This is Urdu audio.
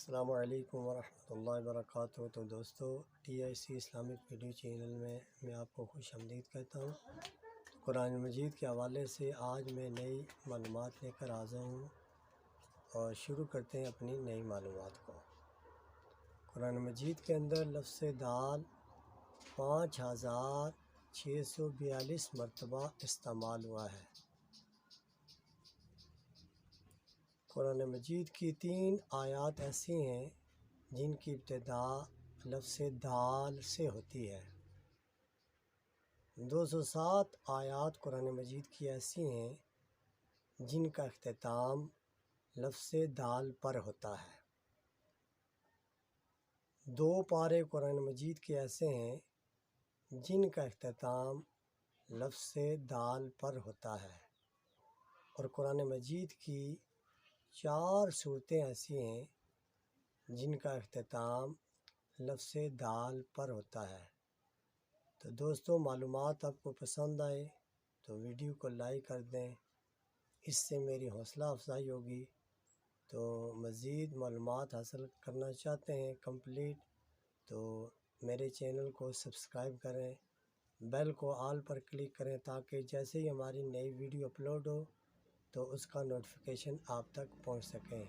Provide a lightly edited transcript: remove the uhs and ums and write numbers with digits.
السلام علیکم ورحمۃ اللہ وبرکاتہ۔ تو دوستو، TIC اسلامک ویڈیو چینل میں آپ کو خوش آمدید کہتا ہوں۔ قرآن مجید کے حوالے سے آج میں نئی معلومات لے کر حاضر ہوں اور شروع کرتے ہیں اپنی نئی معلومات کو۔ قرآن مجید کے اندر لفظ دال 5642 مرتبہ استعمال ہوا ہے۔ قرآن مجید کی 3 آیات ایسی ہیں جن کی ابتدا لفظ دال سے ہوتی ہے۔ 207 آیات قرآن مجید کی ایسی ہیں جن کا اختتام لفظ دال پر ہوتا ہے۔ 2 پارے قرآن مجید کے ایسے ہیں جن کا اختتام لفظ دال پر ہوتا ہے، اور قرآن مجید کی 4 صورتیں ایسی ہیں جن کا اختتام لفظ دال پر ہوتا ہے۔ تو دوستو، معلومات آپ کو پسند آئے تو ویڈیو کو لائک کر دیں، اس سے میری حوصلہ افزائی ہوگی۔ تو مزید معلومات حاصل کرنا چاہتے ہیں کمپلیٹ، تو میرے چینل کو سبسکرائب کریں، بیل کو آل پر کلک کریں تاکہ جیسے ہی ہماری نئی ویڈیو اپلوڈ ہو تو اس کا نوٹیفیکیشن آپ تک پہنچ سکیں۔